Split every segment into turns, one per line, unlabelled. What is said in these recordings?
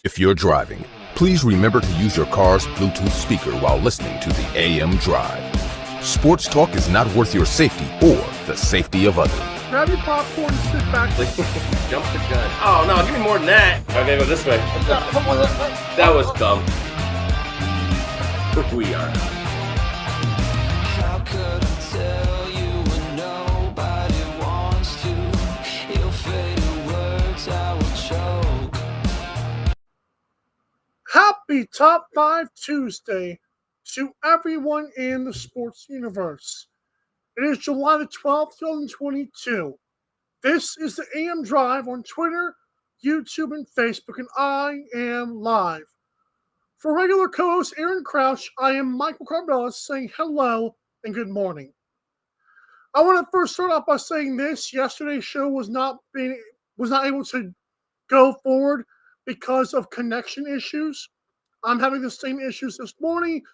If you're driving, please remember to use your car's Bluetooth speaker while listening to the AM Drive. Sports talk is not worth your safety or the safety of others.
Grab your popcorn and sit back.
Jump the gun. Oh, no, give me more than that. Okay, go this way. That was dumb. We are out.
How could I tell you when nobody wants to? Your faded words I will choke.
Happy Top 5 Tuesday to everyone in the sports universe. It is July the 12th, 2022. This is the AM Drive on Twitter, YouTube, and Facebook, and I am live. For regular co-host Aaron Crouch, I am Michael Carbella saying hello and good morning. I want to first start off by saying this. Yesterday's show was not able to go forward because of connection issues. I'm having the same issues this morning,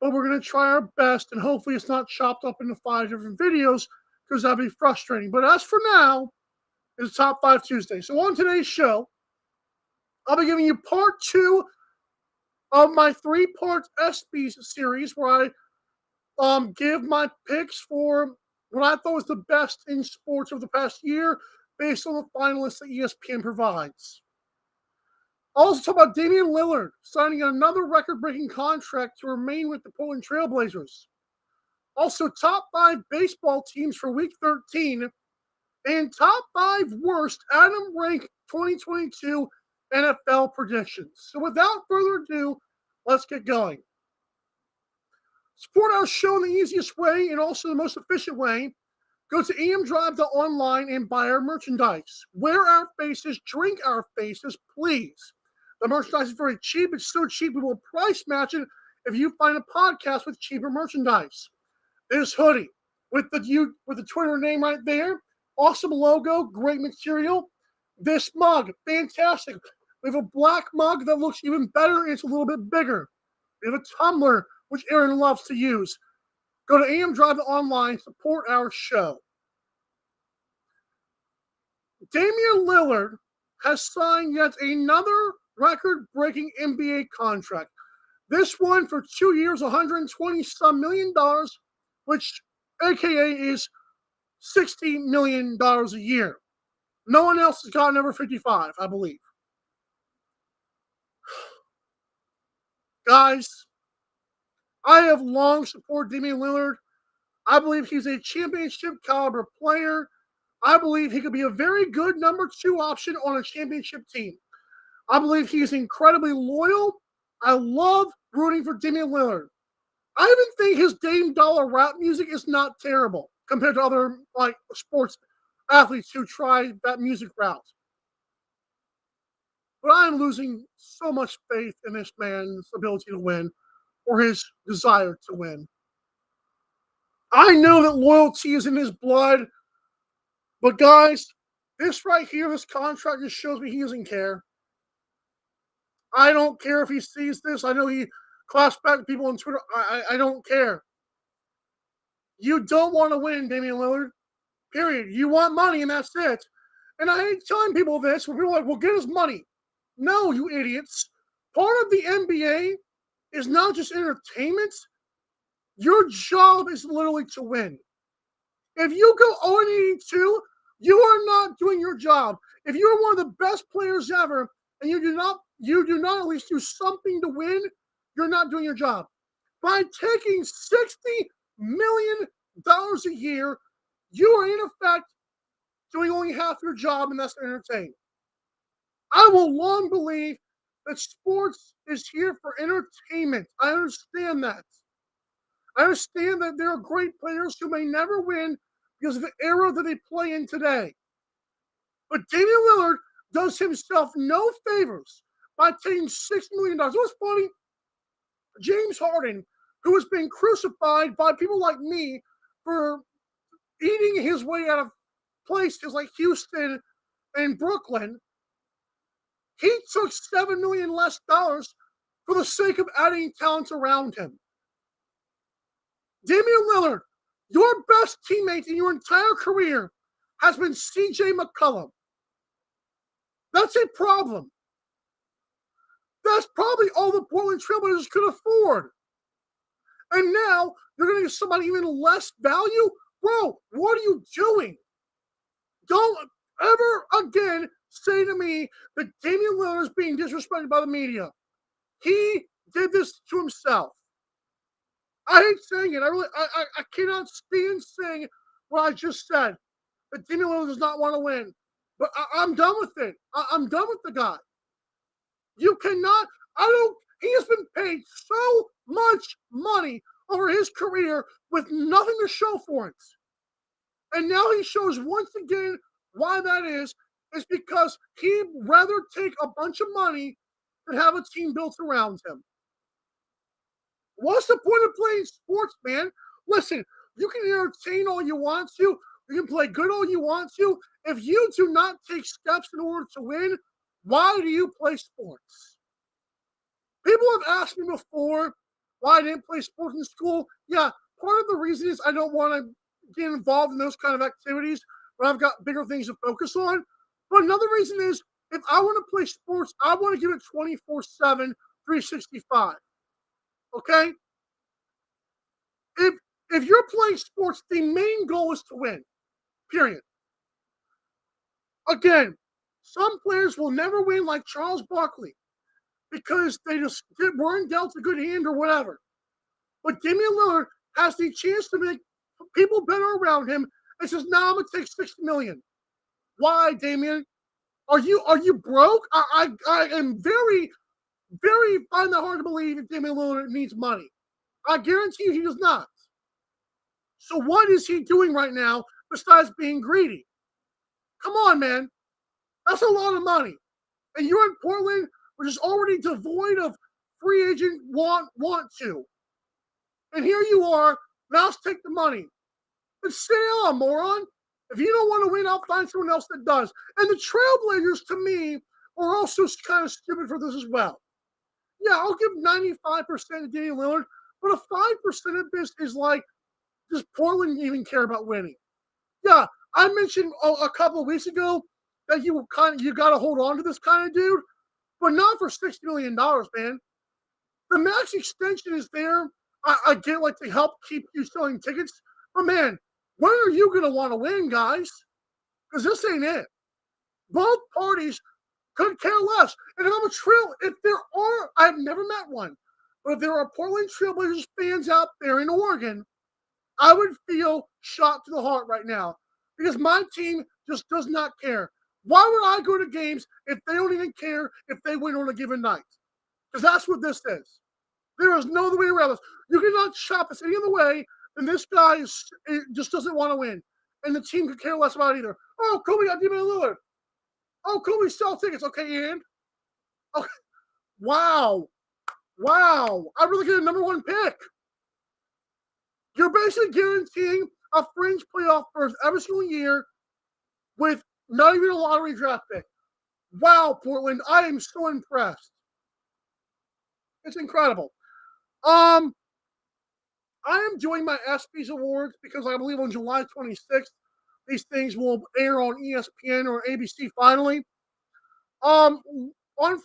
but we're going to try our best, and hopefully it's not chopped up into 5 different videos because that'd be frustrating. But as for now, it's Top 5 Tuesday. So on today's show, I'll be giving you part 2 of my 3-part ESPYs series where I give my picks for what I thought was the best in sports of the past year based on the finalists that ESPN provides. I'll also talk about Damian Lillard signing another record-breaking contract to remain with the Portland Trail Blazers. Also, top 5 baseball teams for Week 13 and top 5 worst Adam Rank 2022 NFL predictions. So without further ado, let's get going. Support our show in the easiest way and also the most efficient way. Go to amdrive.online and buy our merchandise. Wear our faces, drink our faces, please. The merchandise is very cheap. It's so cheap we will price match it if you find a podcast with cheaper merchandise. This hoodie with the Twitter name right there. Awesome logo, great material. This mug, fantastic. We have a black mug that looks even better and it's a little bit bigger. We have a tumbler, which Aaron loves to use. Go to AM Drive Online, support our show. Damian Lillard has signed yet another record-breaking NBA contract. This one for 2 years, $120-some million, which AKA is $60 million a year. No one else has gotten over 55, I believe. Guys, I have long supported Damian Lillard. I believe he's a championship caliber player. I believe he could be a very good number 2 option on a championship team. I believe he's incredibly loyal. I love rooting for Damian Lillard. I even think his Dame Dollar rap music is not terrible compared to other sports athletes who try that music route. But I'm losing so much faith in this man's ability to win or his desire to win. I know that loyalty is in his blood, but guys, this right here, this contract just shows me he doesn't care. I don't care if he sees this. I know he claps back to people on Twitter. I don't care. You don't want to win, Damian Lillard. Period. You want money, and that's it. And I hate telling people this when people are like, well, get us money. No, you idiots. Part of the NBA is not just entertainment. Your job is literally to win. If you go 0-82, you are not doing your job. If you are one of the best players ever, and you do not at least do something to win, you're not doing your job. By taking $60 million a year, you are in effect doing only half your job, and that's to entertain. I will long believe that sports is here for entertainment. I understand that. I understand that there are great players who may never win because of the era that they play in today. But Damian Lillard does himself no favors by taking $6 million. It was funny. James Harden, who has been crucified by people like me for eating his way out of places like Houston and Brooklyn, he took $7 million less for the sake of adding talent around him. Damian Lillard Your best teammate in your entire career has been CJ McCollum. That's a problem. That's probably all the Portland Trailblazers could afford. And now you're going to give somebody even less value? Bro, what are you doing? Don't ever again say to me that Damian Lillard is being disrespected by the media. He did this to himself. I hate saying it. I cannot stand saying what I just said. That Damian Lillard does not want to win. But I'm done with it. I'm done with the guy. You cannot. He has been paid so much money over his career with nothing to show for it. And now he shows once again why that is because he'd rather take a bunch of money than have a team built around him. What's the point of playing sports, man? Listen, you can entertain all you want to. You can play good all you want to. If you do not take steps in order to win, why do you play sports? People have asked me before why I didn't play sports in school. Yeah, part of the reason is I don't want to get involved in those kind of activities when I've got bigger things to focus on. But another reason is if I want to play sports, I want to give it 24/7, 365. Okay? If you're playing sports, the main goal is to win. Period. Again, some players will never win like Charles Barkley because they just weren't dealt a good hand or whatever. But Damian Lillard has the chance to make people better around him and says, "Now I'm gonna take $6 million." Why, Damian? Are you broke? I am very, very find that hard to believe that Damian Lillard needs money. I guarantee you he does not. So what is he doing right now besides being greedy? Come on, man. That's a lot of money. And you're in Portland, which is already devoid of free agent want to. And here you are, now let's take the money. And sit down, moron. If you don't want to win, I'll find someone else that does. And the Trailblazers, to me, are also kind of stupid for this as well. Yeah, I'll give 95% to Damian Lillard, but a 5% of this is like, does Portland even care about winning? Yeah, I mentioned a couple of weeks ago that you got to hold on to this kind of dude, but not for $60 million, man. The max extension is there. I get like to help keep you selling tickets, but man, when are you going to want to win, guys? Because this ain't it. Both parties could care less. And if there are, I've never met one, but if there are Portland Trailblazers fans out there in Oregon, I would feel shot to the heart right now because my team just does not care. Why would I go to games if they don't even care if they win on a given night? Because that's what this is. There is no other way around this. You cannot chop us any other way than this guy just doesn't want to win. And the team could care less about it either. Oh, Kobe got Damian Lillard. Oh, Kobe sell tickets. Okay, and? Okay. Wow. I'd really get a number one pick. You're basically guaranteeing a fringe playoff berth every single year with not even a lottery draft pick. Wow, Portland. I am so impressed. It's incredible. I am doing my ESPYs awards because I believe on July 26th, these things will air on ESPN or ABC finally. On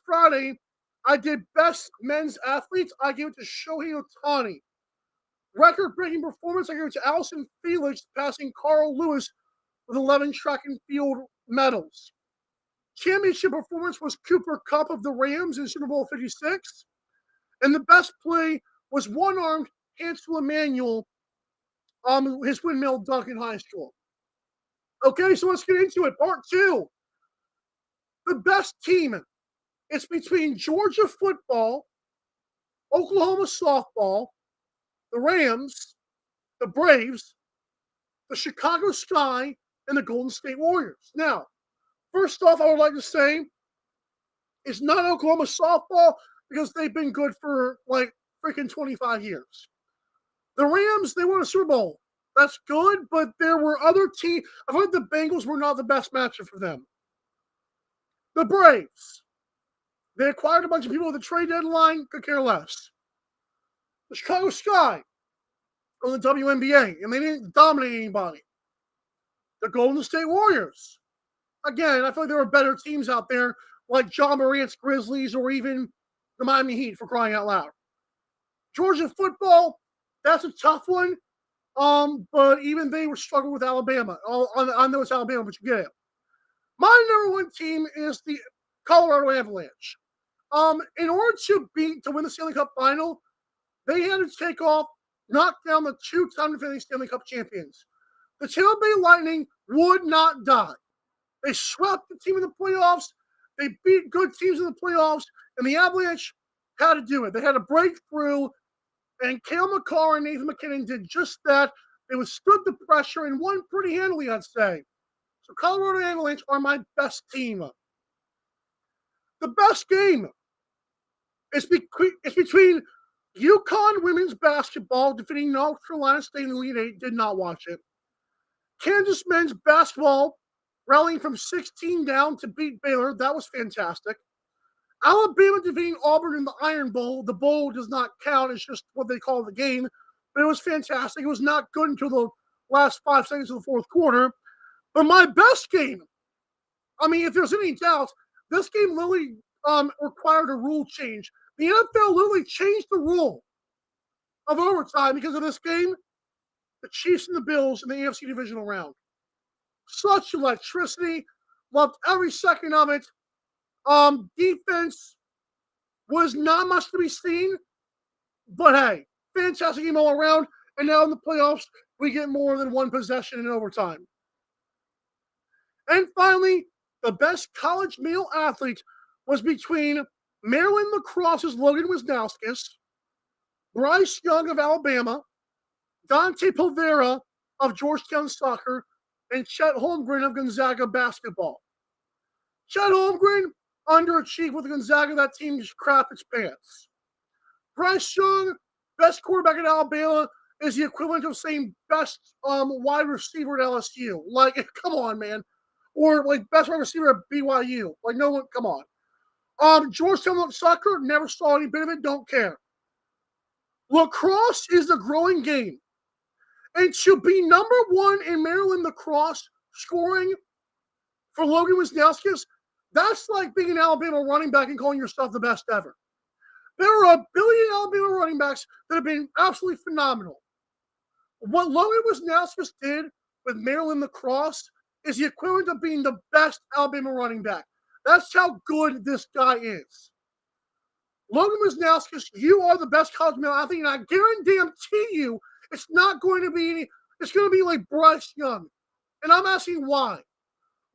Friday, I did best men's athletes. I gave it to Shohei Ohtani. Record-breaking performance, I gave it to Allison Felix, passing Carl Lewis with 11 track and field medals. Championship performance was Cooper Kupp of the Rams in Super Bowl 56. And the best play was one-armed Hansel Emmanuel, his windmill dunk in high school. Okay, so let's get into it. Part 2. The best team. It's between Georgia football, Oklahoma softball, the Rams, the Braves, the Chicago Sky, and the Golden State Warriors. Now, first off, I would like to say it's not Oklahoma softball because they've been good for like freaking 25 years. The Rams, they won a Super Bowl. That's good, but there were other teams. I've heard the Bengals were not the best matchup for them. The Braves, they acquired a bunch of people with a trade deadline, could care less. The Chicago Sky, from the WNBA, and they didn't dominate anybody. The Golden State Warriors. Again, I feel like there are better teams out there, like John Morant's Grizzlies or even the Miami Heat, for crying out loud. Georgia football, that's a tough one. But even they were struggling with Alabama. I know it's Alabama, but you get it. My number one team is the Colorado Avalanche. In order to win the Stanley Cup final, they had to knock down the two-time defending Stanley Cup champions. The Tampa Bay Lightning would not die. They swept the team in the playoffs. They beat good teams in the playoffs, and the Avalanche had to do it. They had to break through, and Cale Makar and Nathan MacKinnon did just that. They withstood the pressure and won pretty handily, I'd say. So Colorado Avalanche are my best team. The best game is between UConn women's basketball defeating North Carolina State in the Elite Eight. Did not watch it. Kansas men's basketball rallying from 16 down to beat Baylor. That was fantastic. Alabama defeating Auburn in the Iron Bowl. The bowl does not count. It's just what they call the game. But it was fantastic. It was not good until the last 5 seconds of the fourth quarter. But my best game, if there's any doubt, this game literally required a rule change. The NFL literally changed the rule of overtime because of this game. The Chiefs and the Bills in the AFC divisional round. Such electricity. Loved every second of it. Defense was not much to be seen. But hey, fantastic game all around. And now in the playoffs, we get more than one possession in overtime. And finally, the best college male athlete was between Maryland lacrosse's Logan Wisnauskas, Bryce Young of Alabama, Dante Povera of Georgetown soccer, and Chet Holmgren of Gonzaga basketball. Chet Holmgren underachieved with Gonzaga. That team just crapped its pants. Bryce Young, best quarterback at Alabama, is the equivalent of saying best wide receiver at LSU. Like, come on, man. Or like best wide receiver at BYU. Like, no one, come on. Georgetown soccer, never saw any bit of it, don't care. Lacrosse is a growing game. And to be number one in Maryland lacrosse scoring for Logan Wisnauskas, that's like being an Alabama running back and calling yourself the best ever. There are a billion Alabama running backs that have been absolutely phenomenal. What Logan Wisnauskas did with Maryland lacrosse is the equivalent of being the best Alabama running back. That's how good this guy is. Logan Wisnauskas, you are the best college male athlete, and I guarantee you it's not going to be it's going to be like Bryce Young. And I'm asking why.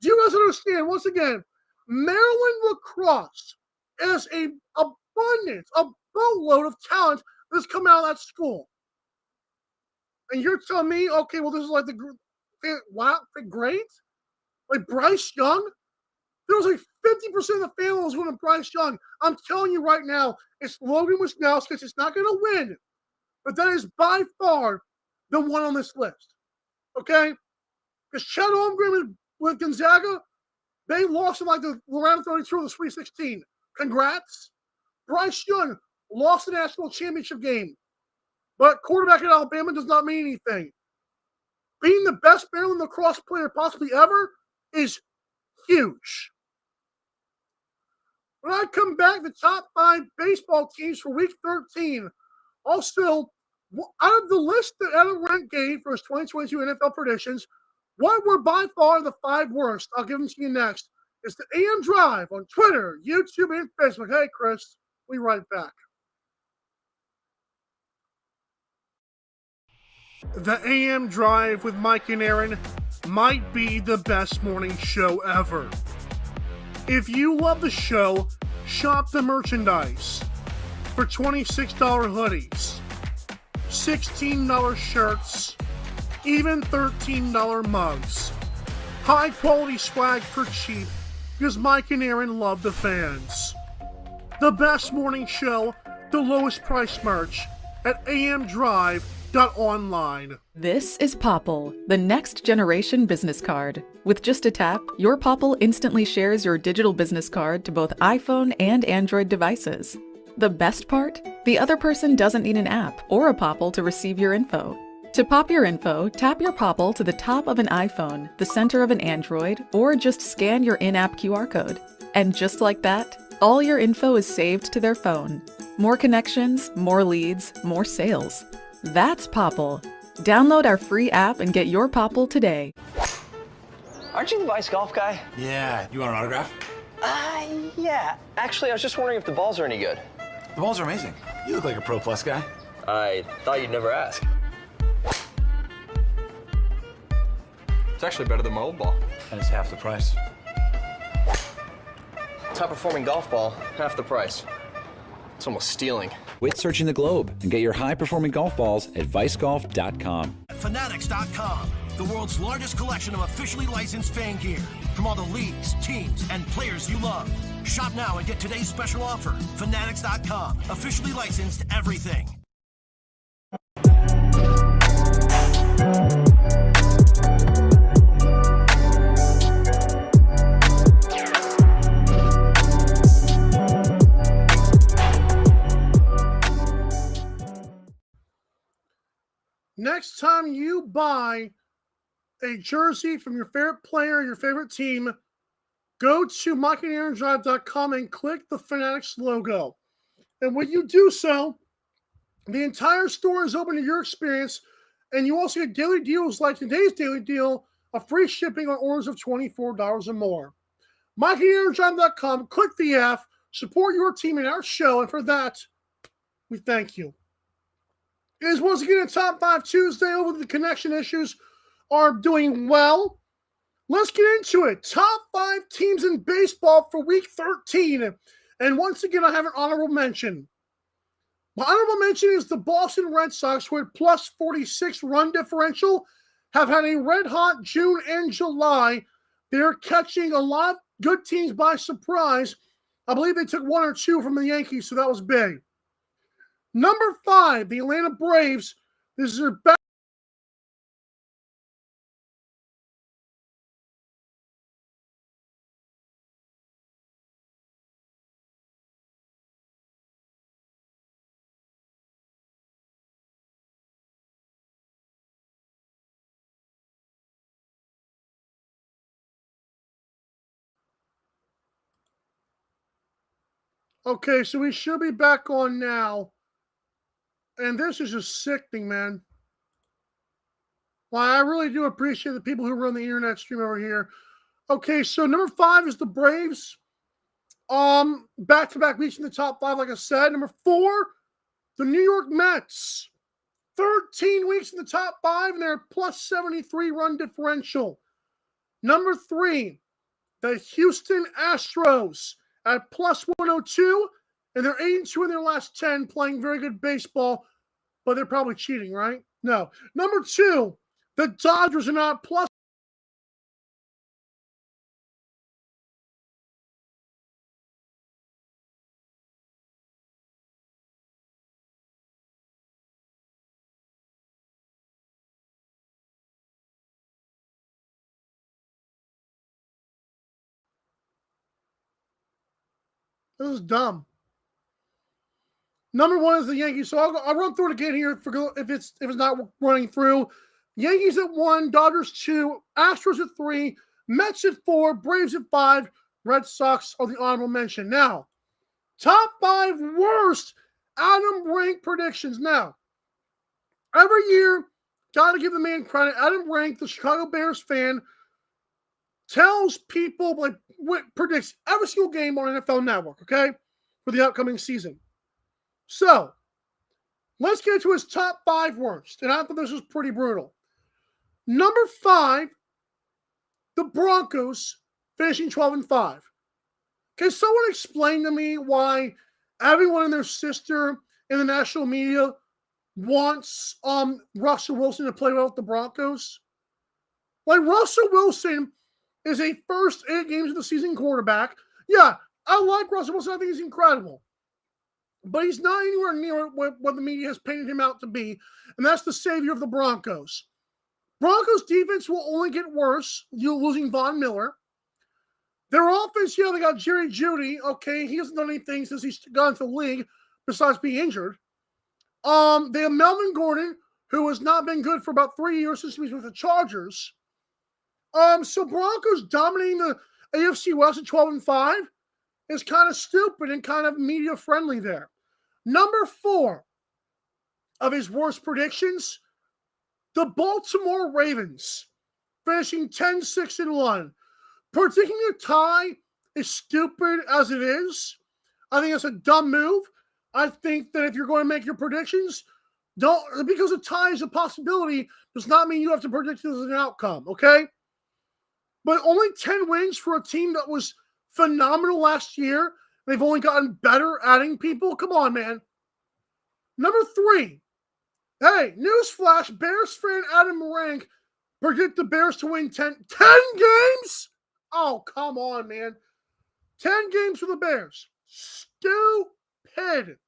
Do you guys understand? Once again, Maryland lacrosse is an abundance, a boatload of talent that's come out of that school. And you're telling me, okay, well, this is like the great? Like Bryce Young? There was like 50% of the family was going to Bryce Young. I'm telling you right now, it's Logan Wisnauskas. It's not going to win. But that is by far the one on this list. Okay? Because Chet Holmgren with Gonzaga, they lost in like the round of 32 of the Sweet 16. Congrats. Bryce Young lost the national championship game. But quarterback at Alabama does not mean anything. Being the best Maryland lacrosse player possibly ever is huge. When I come back, the top 5 baseball teams for Week 13. Also, out of the list that Adam Rank gave for his 2022 NFL predictions, what were by far the 5 worst? I'll give them to you next. It's the AM Drive on Twitter, YouTube, and Facebook. Hey, Chris, we'll be right back. The AM Drive with Mike and Aaron might be the best morning show ever. If you love the show, shop the merchandise for $26 hoodies, $16 shirts, even $13 mugs. High quality swag for cheap because Mike and Aaron love the fans. The best morning show, the lowest price merch at amdrive.online.
This is Popple, the next generation business card. With just a tap, your Popple instantly shares your digital business card to both iPhone and Android devices. The best part? The other person doesn't need an app or a Popple to receive your info. To pop your info, tap your Popple to the top of an iPhone, the center of an Android, or just scan your in-app QR code. And just like that, all your info is saved to their phone. More connections, more leads, more sales. That's Popple. Download our free app and get your Popple today.
Aren't you the Vice Golf guy?
Yeah, you want an autograph?
Yeah. Actually, I was just wondering if the balls are any good.
The balls are amazing. You look like a Pro Plus guy.
I thought you'd never ask. It's actually better than my old ball.
And it's half the price.
Top performing golf ball, half the price. It's almost stealing.
Quit searching the globe and get your high-performing golf balls at vicegolf.com.
Fanatics.com, the world's largest collection of officially licensed fan gear from all the leagues, teams, and players you love. Shop now and get today's special offer. Fanatics.com, officially licensed everything.
Next time you buy a jersey from your favorite player, your favorite team, go to MikeandAaronDrive.com and click the Fanatics logo. And when you do so, the entire store is open to your experience, and you also get daily deals like today's daily deal of free shipping on orders of $24 or more. MikeandAaronDrive.com, click the F, support your team and our show, and for that, we thank you. It is once again a Top 5 Tuesday. Over the connection issues are doing well. Let's get into it. Top 5 teams in baseball for Week 13. And once again, I have an honorable mention. My honorable mention is the Boston Red Sox, who had plus 46 run differential, have had a red-hot June and July. They're catching a lot of good teams by surprise. I believe they took 1 or 2 from the Yankees, so that was big. Number 5, the Atlanta Braves. This is their best. Okay, so we should be back on now. And this is just sickening, man. Well, I really do appreciate the people who run the internet stream over here. Okay, so number 5 is the Braves. Back-to-back weeks in the top 5, like I said. Number 4, the New York Mets. 13 weeks in the top 5, and they're plus 73 run differential. Number 3, the Houston Astros at plus 102. And they're 8-2 in their last 10, playing very good baseball, but they're probably cheating, right? No. Number 2, the Dodgers are not plus. This is dumb. Number 1 is the Yankees. So I'll run through it again here if it's not running through. Yankees at 1, Dodgers 2, Astros at 3, Mets at 4, Braves at 5, Red Sox are the honorable mention. Now, top 5 worst Adam Rank predictions. Now, every year, got to give the man credit. Adam Rank, the Chicago Bears fan, tells people, predicts every single game on NFL Network, okay, for the upcoming season. So, let's get to his top 5 worst. And I thought this was pretty brutal. Number 5, the Broncos finishing 12-5. Can someone explain to me why everyone and their sister in the national media wants Russell Wilson to play well with the Broncos? Like, Russell Wilson is a first 8 games of the season quarterback. Yeah, I like Russell Wilson. I think he's incredible. But he's not anywhere near what the media has painted him out to be, and that's the savior of the Broncos. Broncos defense will only get worse. You're losing Von Miller. Their offense, they got Jerry Jeudy. Okay, he hasn't done anything since he's got into the league besides being injured. They have Melvin Gordon, who has not been good for about 3 years since he was with the Chargers. So Broncos dominating the AFC West at 12-5 is kind of stupid and kind of media friendly there. Number 4 of his worst predictions, the Baltimore Ravens finishing 10-6-1. Predicting a tie is stupid as it is. I think it's a dumb move. I think that if you're going to make your predictions, because a tie is a possibility does not mean you have to predict it as an outcome, okay? But only 10 wins for a team that was phenomenal last year. They've only gotten better adding people. Come on, man. Number 3. Hey, newsflash, Bears fan Adam Rank predict the Bears to win 10 games? Oh, come on, man. 10 games for the Bears. Stupid.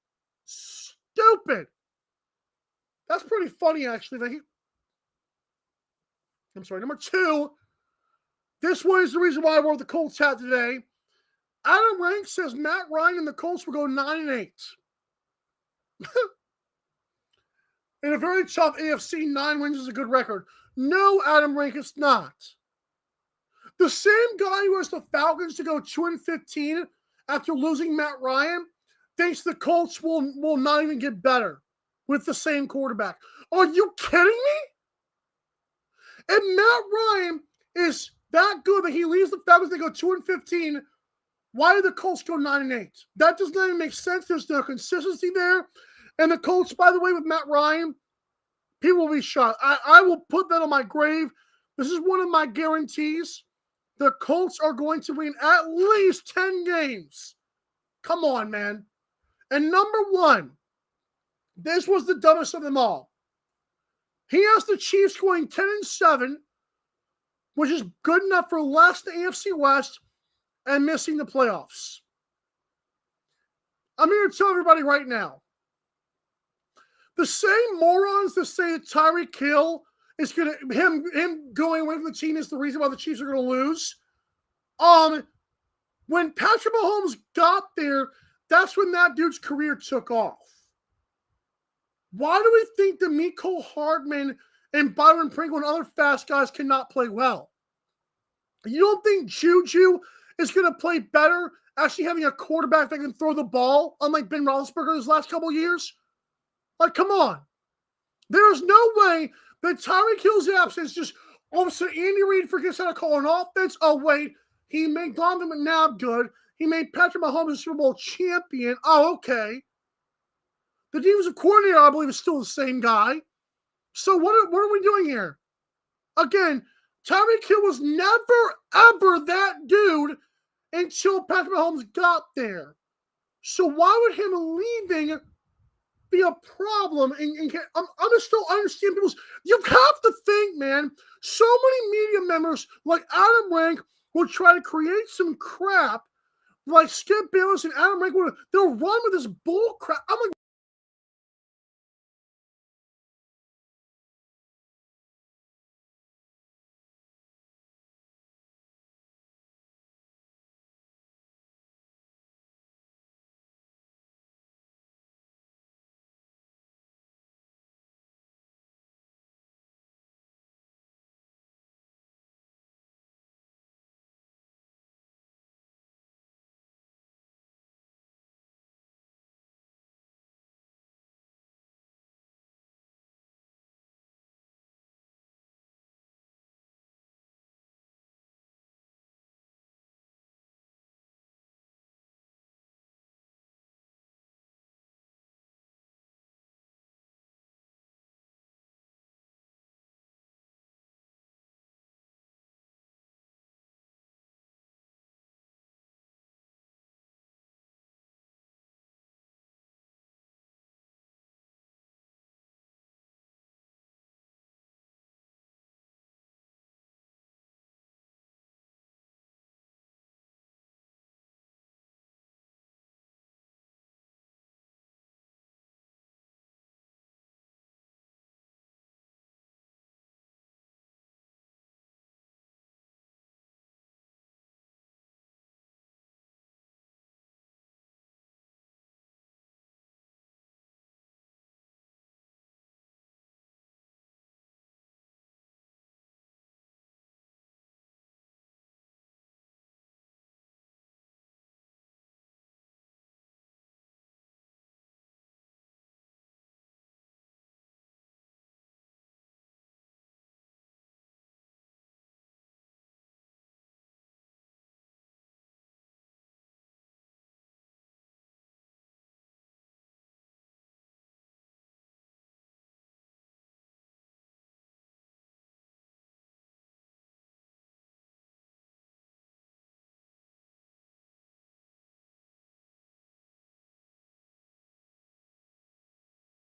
That's pretty funny, actually. I'm sorry. Number 2. This one is the reason why I wore the Colts hat today. Adam Rank says Matt Ryan and the Colts will go 9-8. In a very tough AFC, 9 wins is a good record. No, Adam Rank, it's not. The same guy who has the Falcons to go 2-15 after losing Matt Ryan thinks the Colts will not even get better with the same quarterback. Are you kidding me? If Matt Ryan is that good that he leaves the Falcons to go 2-15, why did the Colts go 9-8? That does not even make sense. There's no consistency there. And the Colts, by the way, with Matt Ryan, people will be shocked. I will put that on my grave. This is one of my guarantees. The Colts are going to win at least 10 games. Come on, man. And number 1, this was the dumbest of them all. He has the Chiefs going 10-7, which is good enough for last in the AFC West and missing the playoffs. I'm here to tell everybody right now. The same morons that say that Tyreek Hill is going to him going away from the team is the reason why the Chiefs are going to lose. When Patrick Mahomes got there, that's when that dude's career took off. Why do we think that Mecole Hardman and Byron Pringle and other fast guys cannot play well? You don't think Juju is going to play better actually having a quarterback that can throw the ball, unlike Ben Roethlisberger his last couple of years? Like, come on. There is no way that Tyreek Hill's absence just all of a sudden Andy Reid forgets how to call an offense. Oh, wait. He made Donovan McNabb good. He made Patrick Mahomes a Super Bowl champion. Oh, okay. The defensive coordinator, I believe, is still the same guy. So what are we doing here? Again, Tyreek Hill was never, ever that dude until Patrick Mahomes got there. So why would him leaving be a problem? I'm just still understand people's. You have to think, man. So many media members like Adam Rank will try to create some crap, like Skip Bayless and Adam Rank. They'll run with this bull crap. I'm like,